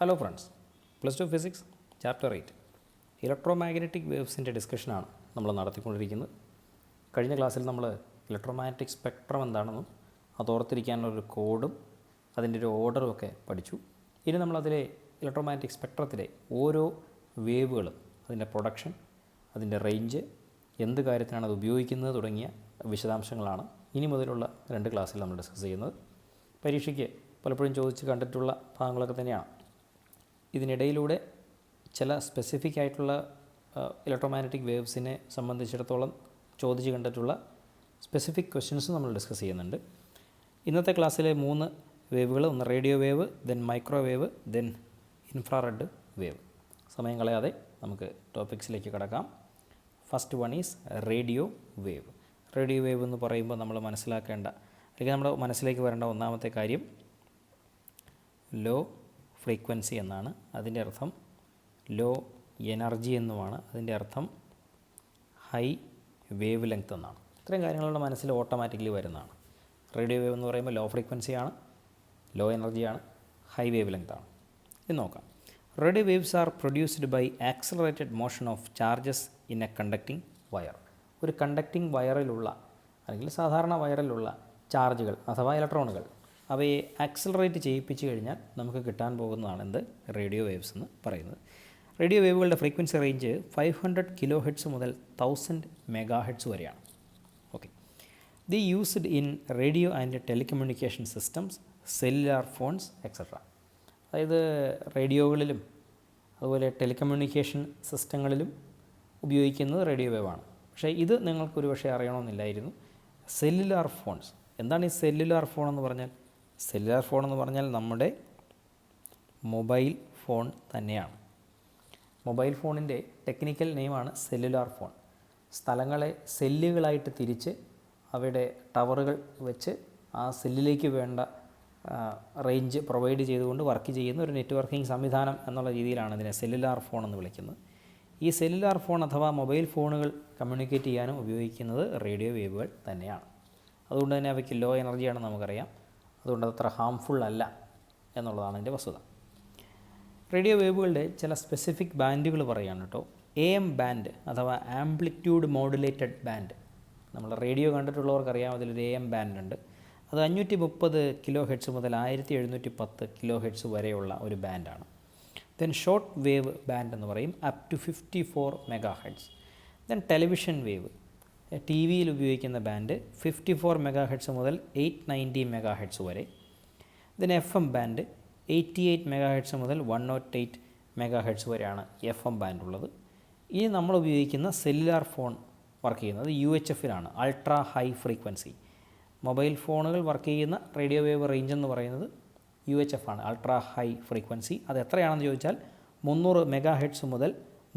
Hello friends, +2 physics chapter 8 electromagnetic വേവ്സിൻ്റെ ഡിസ്കഷനാണ് നമ്മൾ നടത്തിക്കൊണ്ടിരിക്കുന്നത്. കഴിഞ്ഞ ക്ലാസ്സിൽ നമ്മൾ ഇലക്ട്രോമാഗ്നറ്റിക് സ്പെക്ട്രം എന്താണെന്നും അത് ഓർത്തിരിക്കാനുള്ളൊരു കോഡും അതിൻ്റെ ഒരു ഓർഡറും ഒക്കെ പഠിച്ചു. ഇനി നമ്മളതിലെ ഇലക്ട്രോമാഗ്നറ്റിക് സ്പെക്ട്രത്തിലെ ഓരോ വേവുകളും അതിൻ്റെ പ്രൊഡക്ഷൻ, അതിൻ്റെ റേഞ്ച്, എന്ത് കാര്യത്തിനാണ് അത് ഉപയോഗിക്കുന്നത് തുടങ്ങിയ വിശദാംശങ്ങളാണ് ഇനി മുതലുള്ള 2 ക്ലാസ്സിൽ നമ്മൾ ഡിസ്കസ് ചെയ്യുന്നത്. പരീക്ഷയ്ക്ക് പലപ്പോഴും ചോദിച്ച് കണ്ടിട്ടുള്ള ഭാഗങ്ങളൊക്കെ തന്നെയാണ്. ഇതിനിടയിലൂടെ ചില സ്പെസിഫിക് ആയിട്ടുള്ള ഇലക്ട്രോമാഗ്നറ്റിക് വേവ്സിനെ സംബന്ധിച്ചിടത്തോളം ചോദിച്ച് കണ്ടിട്ടുള്ള സ്പെസിഫിക് ക്വസ്റ്റ്യൻസ് നമ്മൾ ഡിസ്കസ് ചെയ്യുന്നുണ്ട്. ഇന്നത്തെ ക്ലാസ്സിലെ 3 വേവുകൾ, ഒന്ന് radio wave, then microwave, then infrared wave. സമയം കളയാതെ നമുക്ക് ടോപ്പിക്സിലേക്ക് കടക്കാം. First one is radio wave. Radio wave എന്ന് പറയുമ്പോൾ നമ്മൾ മനസ്സിലാക്കേണ്ട, അല്ലെങ്കിൽ നമ്മുടെ മനസ്സിലേക്ക് വരേണ്ട ഒന്നാമത്തെ കാര്യം ലോ ഫ്രീക്വൻസി എന്നാണ്. അതിൻ്റെ അർത്ഥം ലോ എനർജി എന്നുമാണ്. അതിൻ്റെ അർത്ഥം ഹൈ വേവ് ലെങ്ത് എന്നാണ്. ഇത്രയും കാര്യങ്ങളുടെ മനസ്സിൽ ഓട്ടോമാറ്റിക്കലി വരുന്നതാണ്. റേഡിയോ വേവ് എന്ന് പറയുമ്പോൾ ലോ ഫ്രീക്വൻസിയാണ്, ലോ എനർജിയാണ്, ഹൈ വേവ് ലെങ്ത് ആണ്. ഇത് നോക്കാം. Radio waves are produced by accelerated motion of charges in a conducting wire. ഒരു കണ്ടക്റ്റിംഗ് വയറിലുള്ള അല്ലെങ്കിൽ സാധാരണ വയറിലുള്ള ചാർജുകൾ അഥവാ ഇലക്ട്രോണുകൾ, അവയെ ആക്സലറേറ്റ് ചെയ്യിപ്പിച്ച് കഴിഞ്ഞാൽ നമുക്ക് കിട്ടാൻ പോകുന്നതാണ് എന്ത് റേഡിയോ വേവ്സ് എന്ന് പറയുന്നത്. റേഡിയോ വേവുകളുടെ ഫ്രീക്വൻസി റേഞ്ച് 500 കിലോ ഹെർട്സ് മുതൽ 1000 മെഗാ ഹെർട്സ് വരെയാണ്. Okay, the used in radio and telecommunication systems, cellular phones etcetera. അതായത് റേഡിയോകളിലും അതുപോലെ ടെലികമ്മ്യൂണിക്കേഷൻ സിസ്റ്റങ്ങളിലും ഉപയോഗിക്കുന്നത് റേഡിയോ വേവാണ്. പക്ഷേ ഇത് നിങ്ങൾക്കൊരു പക്ഷേ അറിയണമെന്നില്ലായിരുന്നു. സെല്ലുലാർ ഫോൺസ്, എന്താണ് ഈ സെല്ലുലാർ ഫോൺ എന്ന് പറഞ്ഞാൽ? സെല്ലുലാർ ഫോൺ എന്ന് പറഞ്ഞാൽ നമ്മുടെ മൊബൈൽ ഫോൺ തന്നെയാണ്. മൊബൈൽ ഫോണിൻ്റെ ടെക്നിക്കൽ നെയിമാണ് സെല്ലുലാർ ഫോൺ. സ്ഥലങ്ങളെ സെല്ലുകളായിട്ട് തിരിച്ച് അവയുടെ ടവറുകൾ വെച്ച് ആ സെല്ലിലേക്ക് വേണ്ട റേഞ്ച് പ്രൊവൈഡ് ചെയ്തുകൊണ്ട് വർക്ക് ചെയ്യുന്ന ഒരു നെറ്റ്വർക്കിംഗ് സംവിധാനം എന്നുള്ള രീതിയിലാണ് ഇതിനെ സെല്ലുലാർ ഫോൺ എന്ന് വിളിക്കുന്നത്. ഈ സെല്ലുലാർ ഫോൺ അഥവാ മൊബൈൽ ഫോണുകൾ കമ്മ്യൂണിക്കേറ്റ് ചെയ്യാനും ഉപയോഗിക്കുന്നത് റേഡിയോ വേവുകൾ തന്നെയാണ്. അതുകൊണ്ട് തന്നെ അവയ്ക്ക് ലോ എനർജിയാണെന്ന് നമുക്കറിയാം. അതുകൊണ്ട് അത്ര ഹാംഫുൾ അല്ല എന്നുള്ളതാണ് എൻ്റെ വസ്തുത. റേഡിയോ വേവുകളുടെ ചില സ്പെസിഫിക് ബാൻഡുകൾ പറയുകയാണ് കേട്ടോ. AM ബാൻഡ് അഥവാ ആംപ്ലിറ്റ്യൂഡ് മോഡുലേറ്റഡ് ബാൻഡ്. നമ്മൾ റേഡിയോ കണ്ടിട്ടുള്ളവർക്കറിയാം, അതിലൊരു AM ബാൻഡ് ഉണ്ട്. അത് 530 കിലോ ഹെർട്സ് മുതൽ 1710 കിലോ ഹെർട്സ് വരെയുള്ള ഒരു ബാൻഡാണ്. ദെൻ ഷോർട്ട് വേവ് ബാൻഡ് എന്ന് പറയും, up to 54 megahertz. Then television wave, T വിയിൽ ഉപയോഗിക്കുന്ന ബാൻഡ് 54 മെഗാ ഹെർട്സ് മുതൽ 890 മെഗാ ഹെർട്സ് വരെ. Then FM band 88 megahertz മുതൽ 108 മെഗാ ഹെർട്സ് വരെയാണ് FM ബാൻഡ് ഉള്ളത്. ഇനി നമ്മൾ ഉപയോഗിക്കുന്ന സെല്ലുലാർ ഫോൺ വർക്ക് ചെയ്യുന്നത് UHF-ലാണ്, അൾട്രാ ഹൈ ഫ്രീക്വൻസി. മൊബൈൽ ഫോണുകൾ വർക്ക് ചെയ്യുന്ന റേഡിയോ വേവ് റേഞ്ച് എന്ന് പറയുന്നത് UHF ആണ്, അൾട്രാ ഹൈ ഫ്രീക്വൻസി. അത് എത്രയാണെന്ന് ചോദിച്ചാൽ 300 മെഗാ ഹെർട്സ് മുതൽ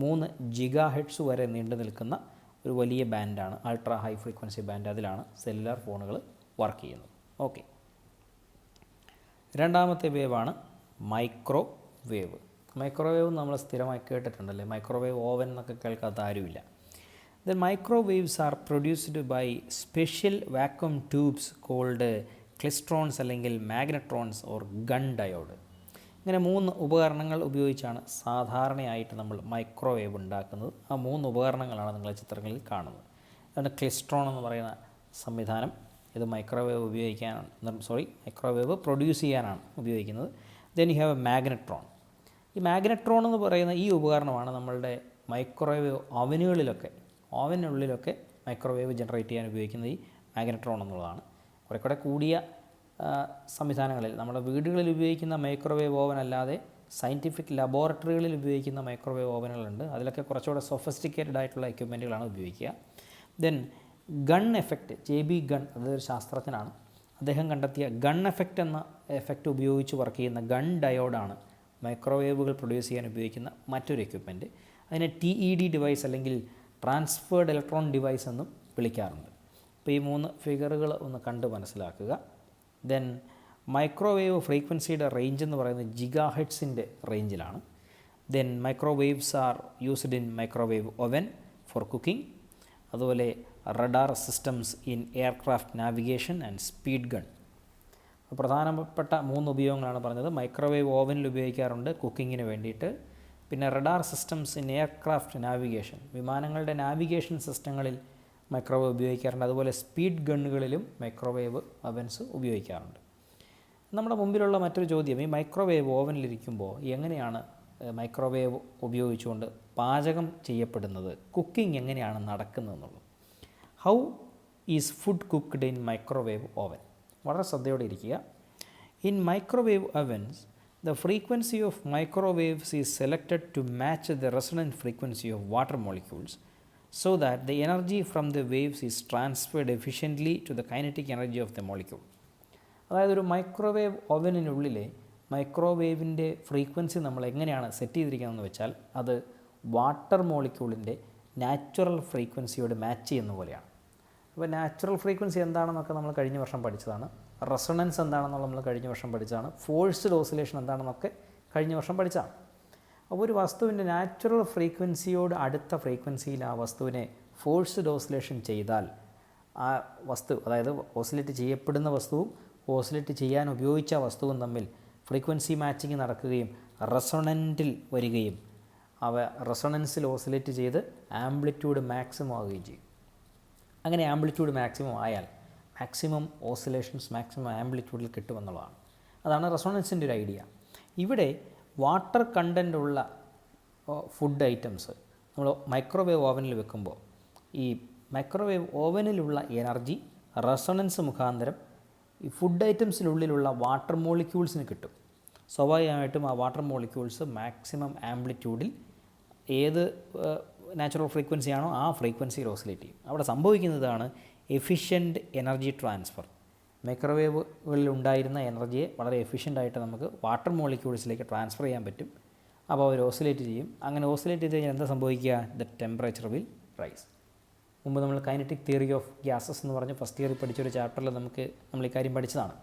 3 ജിഗാ ഹെർട്സ് വരെ നീണ്ടു നിൽക്കുന്ന ഒരു വലിയ ബാൻഡാണ് അൾട്രാ ഹൈ ഫ്രീക്വൻസി ബാൻഡ്. അതിലാണ് സെല്ലുലാർ ഫോണുകൾ വർക്ക് ചെയ്യുന്നത്. ഓക്കെ, രണ്ടാമത്തെ വേവാണ് മൈക്രോ വേവ്. മൈക്രോവേവ് നമ്മൾ സ്ഥിരമായി കേട്ടിട്ടുണ്ടല്ലേ, മൈക്രോവേവ് ഓവൻ എന്നൊക്കെ കേൾക്കാത്ത ആരുമില്ല. The microwaves are produced by special vacuum tubes called klystrons അല്ലെങ്കിൽ മാഗ്നട്രോൺസ് ഓർ ഗൺ ഡയോഡ്. ഇങ്ങനെ 3 ഉപകരണങ്ങൾ ഉപയോഗിച്ചാണ് സാധാരണയായിട്ട് നമ്മൾ മൈക്രോവേവ് ഉണ്ടാക്കുന്നത്. ആ 3 ഉപകരണങ്ങളാണ് നിങ്ങൾ ചിത്രങ്ങളിൽ കാണുന്നത്. അതാണ് ക്ലിസ്ട്രോൺ എന്ന് പറയുന്ന സംവിധാനം. ഇത് മൈക്രോവേവ് പ്രൊഡ്യൂസ് ചെയ്യാനാണ് ഉപയോഗിക്കുന്നത്. Then you have A magnetron. ഈ മാഗ്നട്രോൺ എന്ന് പറയുന്ന ഈ ഉപകരണമാണ് നമ്മളുടെ മൈക്രോവേവ് ഓവനുള്ളിലൊക്കെ മൈക്രോവേവ് ജനറേറ്റ് ചെയ്യാൻ ഉപയോഗിക്കുന്നത് ഈ മാഗ്നട്രോൺ എന്നുള്ളതാണ്. കുറേ കൂടിയ സംവിധാനങ്ങളിൽ, നമ്മുടെ വീടുകളിൽ ഉപയോഗിക്കുന്ന മൈക്രോവേവ് ഓവൻ അല്ലാതെ സയൻറ്റിഫിക് ലബോറട്ടറികളിൽ ഉപയോഗിക്കുന്ന മൈക്രോവേവ് ഓവനുകളുണ്ട്. അതിലൊക്കെ കുറച്ചുകൂടെ സൊഫിസ്റ്റിക്കേറ്റഡ് ആയിട്ടുള്ള എക്യുപ്മെൻറ്റുകളാണ് ഉപയോഗിക്കുക. Then gun effect, JB gun, അതൊരു ശാസ്ത്രജ്ഞനാണ്. അദ്ദേഹം കണ്ടെത്തിയ ഗൺ എഫക്റ്റ് എന്ന എഫക്റ്റ് ഉപയോഗിച്ച് വർക്ക് ചെയ്യുന്ന ഗൺ ഡയോഡാണ് മൈക്രോവേവുകൾ പ്രൊഡ്യൂസ് ചെയ്യാൻ ഉപയോഗിക്കുന്ന മറ്റൊരു എക്യുപ്മെൻറ്റ്. അതിനെ TED ഡിവൈസ് അല്ലെങ്കിൽ ട്രാൻസ്ഫേർഡ് ഇലക്ട്രോൺ ഡിവൈസ് എന്നും വിളിക്കാറുണ്ട്. അപ്പോൾ ഈ 3 ഫിഗറുകൾ ഒന്ന് കണ്ട് മനസ്സിലാക്കുക. ദെൻ മൈക്രോവേവ് ഫ്രീക്വൻസിയുടെ റേഞ്ച് എന്ന് പറയുന്നത് ജിഗാ ഹെർട്സിൻ്റെ റേഞ്ചിലാണ്. Then microwaves are used in microwave oven for cooking. അതുപോലെ radar systems in aircraft navigation and speed gun. പ്രധാനപ്പെട്ട 3 ഉപയോഗങ്ങളാണ് പറഞ്ഞത്. മൈക്രോവേവ് ഓവനിൽ ഉപയോഗിക്കാറുണ്ട് കുക്കിങ്ങിന് വേണ്ടിയിട്ട്. പിന്നെ radar systems in aircraft navigation, വിമാനങ്ങളുടെ നാവിഗേഷൻ സിസ്റ്റങ്ങളിൽ മൈക്രോവേവ് ഉപയോഗിക്കാറുണ്ട്. അതുപോലെ സ്പീഡ് ഗണ്ണുകളിലും മൈക്രോവേവ് അവൻസ് ഉപയോഗിക്കാറുണ്ട്. നമ്മുടെ മുമ്പിലുള്ള മറ്റൊരു ചോദ്യം, ഈ മൈക്രോവേവ് ഓവനിലിരിക്കുമ്പോൾ എങ്ങനെയാണ് മൈക്രോവേവ് ഉപയോഗിച്ചുകൊണ്ട് പാചകം ചെയ്യപ്പെടുന്നത്, കുക്കിംഗ് എങ്ങനെയാണ് നടക്കുന്നതെന്നുള്ളത്. How is food cooked in microwave oven? വളരെ ശ്രദ്ധയോടെ ഇരിക്കുക. In microwave ovens the frequency of microwaves is selected to match the resonant frequency of water molecules so that the energy from the waves is transferred efficiently to the kinetic energy of the molecule. അതായത് ഒരു microwave ഓവനിനുള്ളിലെ മൈക്രോവേവിൻ്റെ frequency നമ്മൾ എങ്ങനെയാണ് set ചെയ്തിരിക്കുന്നതെന്ന് വെച്ചാൽ അത് water മോളിക്യൂളിൻ്റെ natural ഫ്രീക്വൻസിയോട് match ചെയ്യുന്ന പോലെയാണ്. അപ്പോൾ natural frequency എന്താണെന്നൊക്കെ നമ്മൾ കഴിഞ്ഞ വർഷം പഠിച്ചതാണ്. റെസൊണൻസ് എന്താണെന്നുള്ള നമ്മൾ കഴിഞ്ഞ വർഷം പഠിച്ചതാണ്. ഫോഴ്സ്ഡ് ഓസിലേഷൻ എന്താണെന്നൊക്കെ കഴിഞ്ഞ വർഷം പഠിച്ചതാണ്. അപ്പോൾ ഒരു വസ്തുവിൻ്റെ നാച്ചുറൽ ഫ്രീക്വൻസിയോട് അടുത്ത ഫ്രീക്വൻസിയിൽ ആ വസ്തുവിനെ ഫോഴ്സ്ഡ് ഓസിലേഷൻ ചെയ്താൽ ആ വസ്തു, അതായത് ഓസിലേറ്റ് ചെയ്യപ്പെടുന്ന വസ്തുവും ഓസിലേറ്റ് ചെയ്യാൻ ഉപയോഗിച്ച വസ്തുവും തമ്മിൽ ഫ്രീക്വൻസി മാച്ചിങ് നടക്കുകയും റെസൊണൻറ്റിൽ വരികയും അവ റെസൊണൻസിൽ ഓസിലേറ്റ് ചെയ്ത് ആംപ്ലിറ്റ്യൂഡ് മാക്സിമം ആവുകയും ചെയ്യും. അങ്ങനെ ആംപ്ലിറ്റ്യൂഡ് മാക്സിമം ആയാൽ മാക്സിമം ഓസിലേഷൻസ് മാക്സിമം ആംപ്ലിറ്റ്യൂഡിൽ കിട്ടുമെന്നുള്ളതാണ്. അതാണ് റെസൊണൻസിൻ്റെ ഒരു ഐഡിയ. ഇവിടെ വാട്ടർ കണ്ടൻ്റ് ഉള്ള ഫുഡ് ഐറ്റംസ് നമ്മൾ മൈക്രോവേവ് ഓവനിൽ വെക്കുമ്പോൾ ഈ മൈക്രോവേവ് ഓവനിലുള്ള എനർജി റെസൊണൻസ് മുഖാന്തരം ഈ ഫുഡ് ഐറ്റംസിനുള്ളിലുള്ള വാട്ടർ മോളിക്യൂൾസിന് കിട്ടും. സ്വാഭാവികമായിട്ടും ആ വാട്ടർ മോളിക്യൂൾസ് മാക്സിമം ആംപ്ലിറ്റ്യൂഡിൽ ഏത് നാച്ചുറൽ ഫ്രീക്വൻസിയാണോ ആ ഫ്രീക്വൻസിയിൽ ഓസിലേറ്റ് ചെയ്യും. അവിടെ സംഭവിക്കുന്നതാണ് എഫിഷ്യൻറ്റ് എനർജി ട്രാൻസ്ഫർ. മൈക്രോവേവുകളിൽ ഉണ്ടായിരുന്ന എനർജിയെ വളരെ എഫിഷ്യൻ്റായിട്ട് നമുക്ക് വാട്ടർ മോളിക്യൂൾസിലേക്ക് ട്രാൻസ്ഫർ ചെയ്യാൻ പറ്റും. അപ്പോൾ അവർ ഓസിലേറ്റ് ചെയ്യും. അങ്ങനെ ഓസിലേറ്റ് ചെയ്ത് കഴിഞ്ഞാൽ എന്താ സംഭവിക്കുക? The temperature will rice. മുമ്പ് നമ്മൾ കൈനറ്റിക് തിയറി ഓഫ് ഗ്യാസസ് എന്ന് പറഞ്ഞ് ഫസ്റ്റ് ഇയറിൽ പഠിച്ചൊരു ചാപ്റ്ററിൽ നമ്മൾ ഈ കാര്യം പഠിച്ചതാണ്.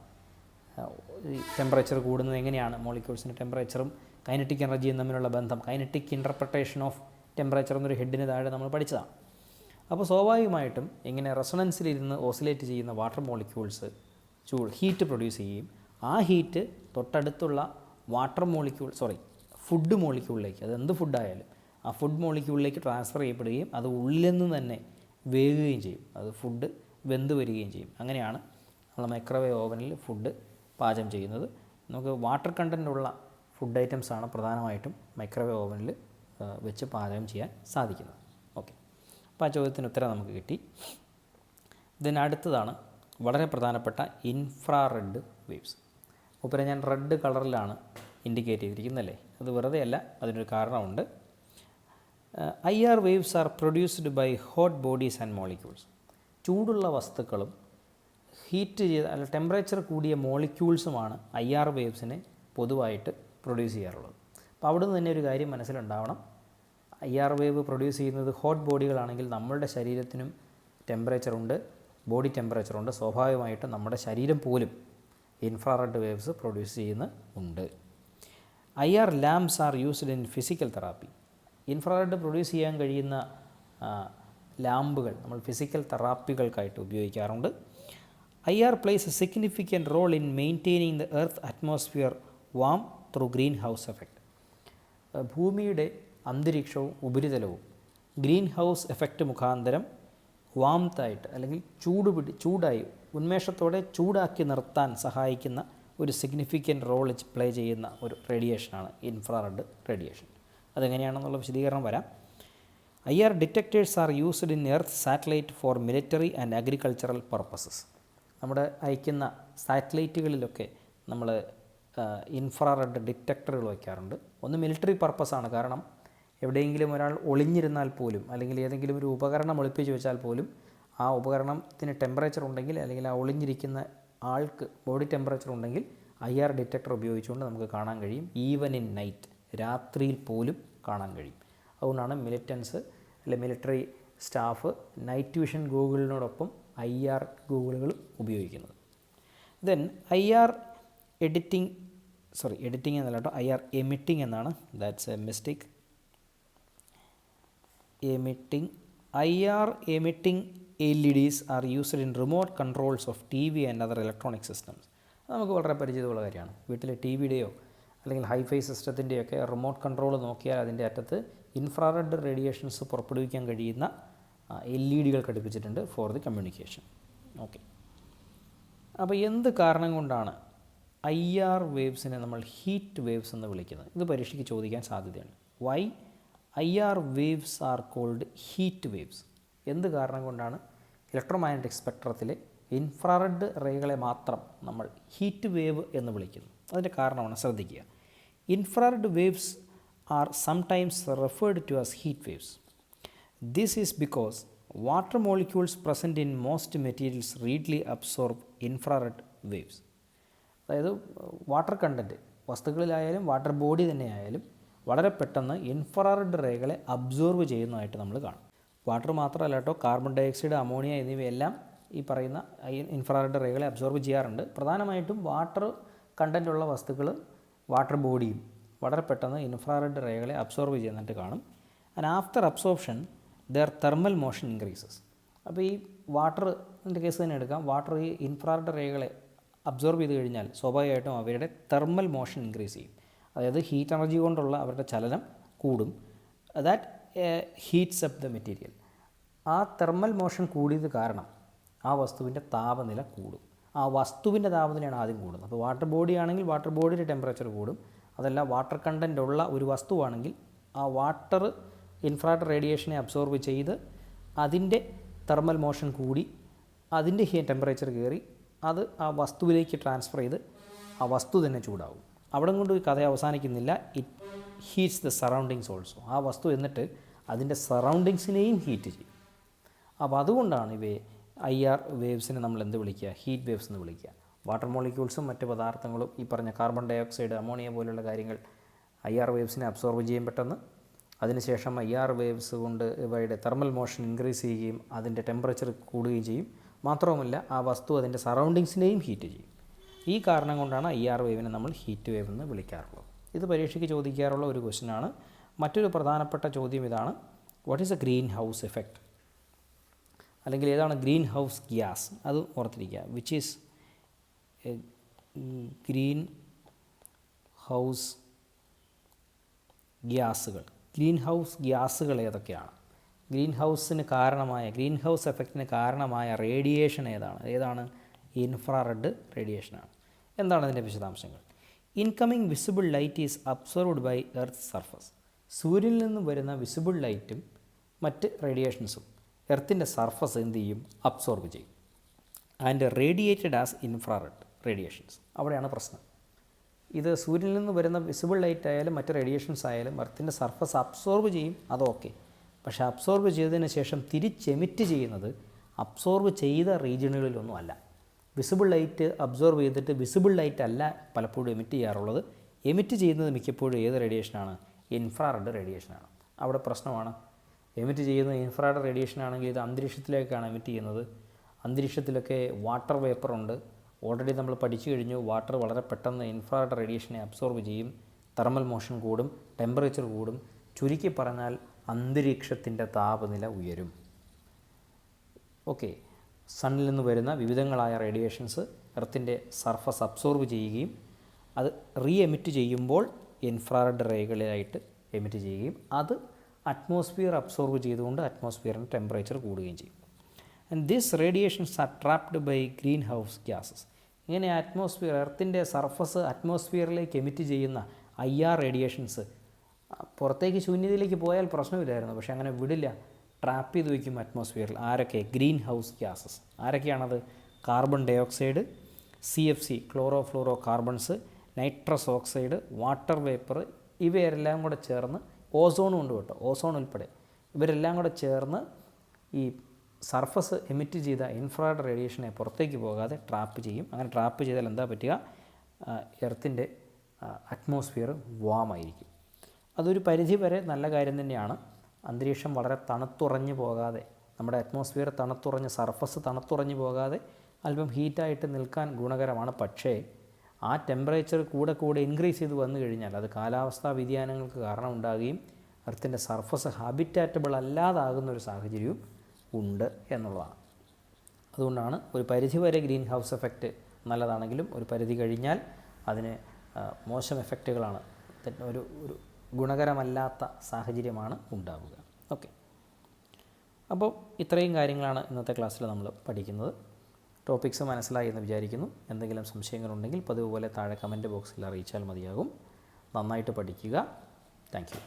ഈ ടെമ്പറേച്ചർ കൂടുന്നത് എങ്ങനെയാണ്, മോളിക്യൂൾസിൻ്റെ ടെമ്പറേച്ചറും കൈനറ്റിക് എനർജിയും തമ്മിലുള്ള ബന്ധം, കൈനറ്റിക് ഇൻ്റർപ്രിട്ടേഷൻ ഓഫ് ടെമ്പറേച്ചർ എന്നൊരു ഹെഡിന് താഴെ നമ്മൾ പഠിച്ചതാണ്. അപ്പോൾ സ്വാഭാവികമായിട്ടും ഇങ്ങനെ റെസൊണൻസിലിരുന്ന് ഓസിലേറ്റ് ചെയ്യുന്ന വാട്ടർ മോളിക്യൂൾസ് ഹീറ്റ് പ്രൊഡ്യൂസ് ചെയ്യുകയും ആ ഹീറ്റ് തൊട്ടടുത്തുള്ള ഫുഡ് മോളിക്യൂളിലേക്ക്, അത് എന്ത് ഫുഡായാലും ആ ഫുഡ് മോളിക്യൂളിലേക്ക് ട്രാൻസ്ഫർ ചെയ്യപ്പെടുകയും അത് ഉള്ളിൽ നിന്ന് തന്നെ വേകുകയും ചെയ്യും. അത് ഫുഡ് വെന്ത് വരികയും ചെയ്യും. അങ്ങനെയാണ് നമ്മൾ മൈക്രോവേവ് ഓവനിൽ ഫുഡ് പാചകം ചെയ്യുന്നത്. നമുക്ക് വാട്ടർ കണ്ടൻ്റുള്ള ഫുഡ് ഐറ്റംസാണ് പ്രധാനമായിട്ടും മൈക്രോവേവ് ഓവനിൽ വെച്ച് പാചകം ചെയ്യാൻ സാധിക്കുന്നത്. ഓക്കെ, അപ്പോൾ ആ ചോദ്യത്തിന് ഉത്തരം നമുക്ക് കിട്ടി. ഇതിനടുത്തതാണ് വളരെ പ്രധാനപ്പെട്ട ഇൻഫ്രാറെഡ് വേവ്സ്. മുപ്പരെ ഞാൻ റെഡ് കളറിലാണ് ഇൻഡിക്കേറ്റ് ചെയ്തിരിക്കുന്നതല്ലേ, അത് വെറുതെ അല്ല, അതിനൊരു കാരണമുണ്ട്. IR waves are produced by hot bodies and molecules. ചൂടുള്ള വസ്തുക്കളും ഹീറ്റ് ചെയ്ത ടെമ്പറേച്ചർ കൂടിയ മോളിക്യൂൾസുമാണ് IR വേവ്സിനെ പൊതുവായിട്ട് പ്രൊഡ്യൂസ് ചെയ്യാറുള്ളത്. അപ്പോൾ അവിടെ നിന്ന് തന്നെ ഒരു കാര്യം മനസ്സിലുണ്ടാവണം. IR വേവ് പ്രൊഡ്യൂസ് ചെയ്യുന്നത് ഹോട്ട് ബോഡികളാണെങ്കിൽ നമ്മളുടെ ശരീരത്തിനും ടെമ്പറേച്ചറുണ്ട്, ബോഡി ടെമ്പറേച്ചറുണ്ട്. സ്വാഭാവികമായിട്ടും നമ്മുടെ ശരീരം പോലും ഇൻഫ്രാറെഡ് വേവ്സ് പ്രൊഡ്യൂസ് ചെയ്യുന്നുണ്ട്. IR lamps are used in physical therapy. Infrared produce ചെയ്യാൻ കഴിയുന്ന ലാമ്പുകൾ നമ്മൾ ഫിസിക്കൽ തെറാപ്പികൾക്കായിട്ട് ഉപയോഗിക്കാറുണ്ട്. IR plays a significant role in maintaining the earth atmosphere warm through green house effect. ഭൂമിയുടെ അന്തരീക്ഷവും ഉപരിതലവും ഗ്രീൻ ഹൗസ് എഫക്റ്റ് മുഖാന്തരം വാംതായിട്ട് അല്ലെങ്കിൽ ചൂടായി ഉന്മേഷത്തോടെ ചൂടാക്കി നിർത്താൻ സഹായിക്കുന്ന ഒരു സിഗ്നിഫിക്കൻറ്റ് റോൾ പ്ലേ ചെയ്യുന്ന ഒരു റേഡിയേഷനാണ് ഇൻഫ്രാറെഡ് റേഡിയേഷൻ. അതെങ്ങനെയാണെന്നുള്ള വിശദീകരണം വരാം. IR detectors R used in earth satellite four military and agricultural purposes. നമ്മുടെ അയക്കുന്ന സാറ്റലൈറ്റുകളിലൊക്കെ നമ്മൾ ഇൻഫ്രാറെഡ് ഡിറ്റക്ടറുകൾ വയ്ക്കാറുണ്ട്. ഒന്ന് മിലിറ്ററി പർപ്പസാണ്, കാരണം എവിടെയെങ്കിലും ഒരാൾ ഒളിഞ്ഞിരുന്നാൽ പോലും അല്ലെങ്കിൽ ഏതെങ്കിലും ഒരു ഉപകരണം ഒളിപ്പിച്ച് വെച്ചാൽ പോലും ആ ഉപകരണത്തിന് ടെമ്പറേച്ചർ ഉണ്ടെങ്കിൽ അല്ലെങ്കിൽ ആ ഒളിഞ്ഞിരിക്കുന്ന ആൾക്ക് ബോഡി ടെമ്പറേച്ചർ ഉണ്ടെങ്കിൽ IR ഡിറ്റക്ടർ ഉപയോഗിച്ചുകൊണ്ട് നമുക്ക് കാണാൻ കഴിയും. ഈവൻ ഇൻ നൈറ്റ്, രാത്രിയിൽ പോലും കാണാൻ കഴിയും. അതുകൊണ്ടാണ് മിലിറ്റൻസ് അല്ലെ മിലിറ്ററി സ്റ്റാഫ് നൈറ്റ് വിഷൻ ഗൂഗിളിനോടൊപ്പം IR ഗൂഗിളുകൾ ഉപയോഗിക്കുന്നത്. ദെൻ IR എഡിറ്റിംഗ് എന്നല്ല കേട്ടോ, IR എമിറ്റിംഗ് എന്നാണ്. That's a mistake. IR emitting LEDs are used in remote controls of TV and other electronic systems. നമുക്ക് വളരെ പരിചിതമുള്ള കാര്യമാണ്. വീട്ടിലെ ടി വിയുടെയോ അല്ലെങ്കിൽ ഹൈഫൈ സിസ്റ്റത്തിൻ്റെയൊക്കെ റിമോട്ട് കൺട്രോൾ നോക്കിയാൽ അതിൻ്റെ അറ്റത്ത് ഇൻഫ്രാറെഡ് റേഡിയേഷൻസ് പുറപ്പെടുവിക്കാൻ കഴിയുന്ന LED ഘടിപ്പിച്ചിട്ടുണ്ട് ഫോർ ദി കമ്മ്യൂണിക്കേഷൻ. ഓക്കെ, അപ്പോൾ എന്ത് കാരണം കൊണ്ടാണ് IR വേവ്സിനെ നമ്മൾ ഹീറ്റ് വേവ്സ് എന്ന് വിളിക്കുന്നത്? ഇത് പരീക്ഷയ്ക്ക് ചോദിക്കാൻ സാധ്യതയാണ്. Why IR waves are called heat waves? എന്ത് കാരണം കൊണ്ടാണ് ഇലക്ട്രോമാഗ്നറ്റിക് സ്പെക്ട്രത്തിലെ ഇൻഫ്രാറെഡ് റേകളെ മാത്രം നമ്മൾ ഹീറ്റ് വേവ് എന്ന് വിളിക്കുന്നത്? അതിൻ്റെ കാരണമാണ്, ശ്രദ്ധിക്കുക. Infrared waves are sometimes referred to as heat waves. This is because water molecules present in most materials readily absorb infrared waves. അതായത് വാട്ടർ കണ്ടൻറ്റ് വസ്തുക്കളിലായാലും വാട്ടർ ബോഡി തന്നെയായാലും വളരെ പെട്ടെന്ന് ഇൻഫ്രാറെഡ് റേകളെ അബ്സോർവ് ചെയ്യുന്നതായിട്ട് നമ്മൾ കാണും. വാട്ടർ മാത്രമല്ല കേട്ടോ, കാർബൺ ഡയോക്സൈഡ്, അമോണിയ എന്നിവയെല്ലാം ഈ പറയുന്ന ഇൻഫ്രാറെഡ് റേകളെ അബ്സോർബ് ചെയ്യാറുണ്ട്. പ്രധാനമായിട്ടും വാട്ടർ കണ്ടൻ്റ് ഉള്ള വസ്തുക്കൾ, വാട്ടർ ബോഡിയും വളരെ പെട്ടെന്ന് ഇൻഫ്രാറെഡ് റേകളെ അബ്സോർബ് ചെയ്യുന്നതായിട്ട് കാണും. And after absorption there thermal motion increases. അപ്പോൾ ഈ വാട്ടറിൻ്റെ കേസ് തന്നെ എടുക്കാം. വാട്ടർ ഈ ഇൻഫ്രാറെഡ് റേകളെ അബ്സോർബ് ചെയ്ത് കഴിഞ്ഞാൽ സ്വാഭാവികമായിട്ടും അവരുടെ തെർമൽ മോഷൻ ഇൻക്രീസ് ചെയ്യും. അതായത് ഹീറ്റ് എനർജി കൊണ്ടുള്ള അവരുടെ ചലനം കൂടും. That heats up the material. ആ തെർമൽ മോഷൻ കൂടിയത് കാരണം ആ വസ്തുവിൻ്റെ താപനില കൂടും. ആ വസ്തുവിൻ്റെ താപനിലയാണ് ആദ്യം കൂടുന്നത്. അപ്പോൾ വാട്ടർ ബോഡി ആണെങ്കിൽ വാട്ടർ ബോഡിയുടെ ടെമ്പറേച്ചർ കൂടും. അതല്ല വാട്ടർ കണ്ടൻ്റ് ഉള്ള ഒരു വസ്തുവാണെങ്കിൽ ആ വാട്ടർ ഇൻഫ്രാറെഡ് റേഡിയേഷനെ അബ്സോർബ് ചെയ്ത് അതിൻ്റെ തെർമൽ മോഷൻ കൂടി അതിൻ്റെ ടെമ്പറേച്ചർ കയറി അത് ആ വസ്തുവിലേക്ക് ട്രാൻസ്ഫർ ചെയ്ത് ആ വസ്തു തന്നെ ചൂടാവും. അവിടെ കൊണ്ട് ഈ കഥ അവസാനിക്കുന്നില്ല. It heats the surroundings also. ആ വസ്തു എന്നിട്ട് അതിൻ്റെ സറൗണ്ടിങ്സിനെയും ഹീറ്റ് ചെയ്യും. അപ്പോൾ അതുകൊണ്ടാണ് ഇവയെ IR വേവ്സിനെ നമ്മൾ എന്ത് വിളിക്കുക? ഹീറ്റ് വേവ്സ് എന്ന് വിളിക്കുക. വാട്ടർ മോളിക്യൂൾസും മറ്റ് പദാർത്ഥങ്ങളും ഈ പറഞ്ഞ കാർബൺ ഡയോക്സൈഡ്, അമോണിയ പോലുള്ള കാര്യങ്ങൾ IR വേവ്സിനെ അബ്സോർബ് ചെയ്യും പെട്ടെന്ന്. അതിനുശേഷം IR വേവ്സ് കൊണ്ട് ഇവയുടെ തെർമൽ മോഷൻ ഇൻക്രീസ് ചെയ്യുകയും അതിൻ്റെ ടെമ്പറേച്ചർ കൂടുകയും ചെയ്യും. മാത്രവുമല്ല ആ വസ്തു അതിൻ്റെ സറൗണ്ടിങ്സിനെയും ഹീറ്റ് ചെയ്യും. ഈ കാരണം കൊണ്ടാണ് IR വേവിനെ നമ്മൾ ഹീറ്റ് വേവ് എന്ന് വിളിക്കാറുള്ളത്. ഇത് പരീക്ഷയ്ക്ക് ചോദിക്കാറുള്ള ഒരു ക്വസ്റ്റ്യനാണ്. മറ്റൊരു പ്രധാനപ്പെട്ട ചോദ്യം ഇതാണ്: what is a green house effect? അല്ലെങ്കിൽ ഏതാണ് ഗ്രീൻ ഹൗസ് ഗ്യാസ്? അത് ഓർത്തിരിക്കുക. വിച്ച് ഈസ് ഗ്രീൻ ഹൗസ് ഗ്യാസുകൾ? ഗ്രീൻ ഹൗസ് ഗ്യാസുകൾ ഏതൊക്കെയാണ്? ഗ്രീൻ ഹൗസ് എഫക്റ്റിന് കാരണമായ റേഡിയേഷൻ ഏതാണ്? ഇൻഫ്രാറെഡ് റേഡിയേഷനാണ്. എന്താണ് അതിൻ്റെ വിശദാംശങ്ങൾ? Incoming visible light is absorbed by earth surface. സൂര്യനിൽ നിന്ന് വരുന്ന വിസിബിൾ ലൈറ്റും മറ്റ് റേഡിയേഷൻസും എർത്തിൻ്റെ സർഫസ് എന്ത് ചെയ്യും? അബ്സോർബ് ചെയ്യും. And radiated as infrared radiations. അവിടെയാണ് പ്രശ്നം. ഇത് സൂര്യനിൽ നിന്ന് വരുന്ന വിസിബിൾ ലൈറ്റ് ആയാലും മറ്റ് റേഡിയേഷൻസ് ആയാലും എർത്തിൻ്റെ സർഫസ് അബ്സോർബ് ചെയ്യും, അതൊക്കെ. പക്ഷേ അബ്സോർബ് ചെയ്തതിന് ശേഷം തിരിച്ചെമിറ്റ് ചെയ്യുന്നത് അബ്സോർബ് ചെയ്ത റീജിയനുകളിലൊന്നും അല്ല. വിസിബിൾ ലൈറ്റ് അബ്സോർബ് ചെയ്തിട്ട് വിസിബിൾ ലൈറ്റ് അല്ല പലപ്പോഴും എമിറ്റ് ചെയ്യാറുള്ളത്. എമിറ്റ് ചെയ്യുന്നത് മിക്കപ്പോഴും ഏത് റേഡിയേഷനാണ്? ഇൻഫ്രാറെഡ് റേഡിയേഷനാണ്. അവിടെ പ്രശ്നമാണ്. എമിറ്റ് ചെയ്യുന്നത് ഇൻഫ്രാറെഡ് റേഡിയേഷൻ ആണെങ്കിൽ ഇത് അന്തരീക്ഷത്തിലേക്കാണ് എമിറ്റ് ചെയ്യുന്നത്. അന്തരീക്ഷത്തിലൊക്കെ വാട്ടർ വേപ്പറുണ്ട്. ഓൾറെഡി നമ്മൾ പഠിച്ചു കഴിഞ്ഞു. വാട്ടർ വളരെ പെട്ടെന്ന് ഇൻഫ്രാറെഡ് റേഡിയേഷനെ അബ്സോർബ് ചെയ്യും. തെർമൽ മോഷൻ കൂടും, ടെമ്പറേച്ചർ കൂടും. ചുരുക്കി പറഞ്ഞാൽ അന്തരീക്ഷത്തിൻ്റെ താപനില ഉയരും. ഓക്കെ, സണ്ണിൽ നിന്ന് വരുന്ന വിവിധങ്ങളായ റേഡിയേഷൻസ് എർത്തിൻ്റെ സർഫസ് അബ്സോർബ് ചെയ്യുകയും അത് എമിറ്റ് ചെയ്യുമ്പോൾ ഇൻഫ്രാറെഡ് റേകളിലായിട്ട് എമിറ്റ് ചെയ്യുകയും അത് അറ്റ്മോസ്ഫിയർ അബ്സോർബ് ചെയ്തുകൊണ്ട് അറ്റ്മോസ്ഫിയറിൻ്റെ ടെമ്പറേച്ചർ കൂടുകയും ചെയ്യും. And this radiations are trapped by green house gases. ഇങ്ങനെ എർത്തിൻ്റെ സർഫസ് അറ്റ്മോസ്ഫിയറിലേക്ക് എമിറ്റ് ചെയ്യുന്ന IR റേഡിയേഷൻസ് പുറത്തേക്ക് ശൂന്യതയിലേക്ക് പോയാൽ പ്രശ്നമില്ലായിരുന്നു. പക്ഷേ അങ്ങനെ വിടില്ല, ട്രാപ്പ് ചെയ്ത് വയ്ക്കും അറ്റ്മോസ്ഫിയറിൽ. ആരൊക്കെ? Green house gases. ആരൊക്കെയാണത്? Carbon dioxide, CFC chloro fluoro carbons, nitrous oxide, water vapour, ഇവയെല്ലാം കൂടെ ചേർന്ന്, ഓസോണും ഉണ്ട് കേട്ടോ, ഓസോൺ ഉൾപ്പെടെ, ഇവരെല്ലാം കൂടെ ചേർന്ന് ഈ സർഫസ് എമിറ്റ് ചെയ്ത ഇൻഫ്രാറെഡ് റേഡിയേഷനെ പുറത്തേക്ക് പോകാതെ ട്രാപ്പ് ചെയ്യും. അങ്ങനെ ട്രാപ്പ് ചെയ്താൽ എന്താ പറ്റുക? എർത്തിൻ്റെ അറ്റ്മോസ്ഫിയർ വാമായിരിക്കും. അതൊരു പരിധി വരെ നല്ല കാര്യം തന്നെയാണ്. അന്തരീക്ഷം വളരെ തണുത്തുറഞ്ഞു പോകാതെ, നമ്മുടെ അറ്റ്മോസ്ഫിയർ തണുത്തുറഞ്ഞ് സർഫസ് തണുത്തുറഞ്ഞു പോകാതെ അല്പം ഹീറ്റായിട്ട് നിൽക്കാൻ ഗുണകരമാണ്. പക്ഷേ ആ ടെമ്പറേച്ചർ കൂടെ ഇൻക്രീസ് ചെയ്ത് വന്നു കഴിഞ്ഞാൽ അത് കാലാവസ്ഥാ വ്യതിയാനങ്ങൾക്ക് കാരണമുണ്ടാകുകയും എർത്തിൻ്റെ സർഫസ് ഹാബിറ്റാറ്റബിൾ അല്ലാതാകുന്ന ഒരു സാഹചര്യവും ഉണ്ട് എന്നുള്ളതാണ്. അതുകൊണ്ടാണ് ഒരു പരിധിവരെ ഗ്രീൻ ഹൗസ് എഫക്റ്റ് നല്ലതാണെങ്കിലും ഒരു പരിധി കഴിഞ്ഞാൽ അതിന് മോശം എഫക്റ്റുകളാണ്, ഒരു ഗുണകരമല്ലാത്ത സാഹചര്യമാണ് ഉണ്ടാവുക. ഓക്കെ, അപ്പോൾ ഇത്രയും കാര്യങ്ങളാണ് ഇന്നത്തെ ക്ലാസ്സിൽ നമ്മൾ പഠിക്കുന്നത്. ടോപ്പിക്സ് മനസ്സിലായി എന്ന് വിചാരിക്കുന്നു. എന്തെങ്കിലും സംശയങ്ങളുണ്ടെങ്കിൽ പതിവ് പോലെ താഴെ കമൻറ്റ് ബോക്സിൽ അറിയിച്ചാൽ മതിയാകും. നന്നായിട്ട് പഠിക്കുക. Thank you.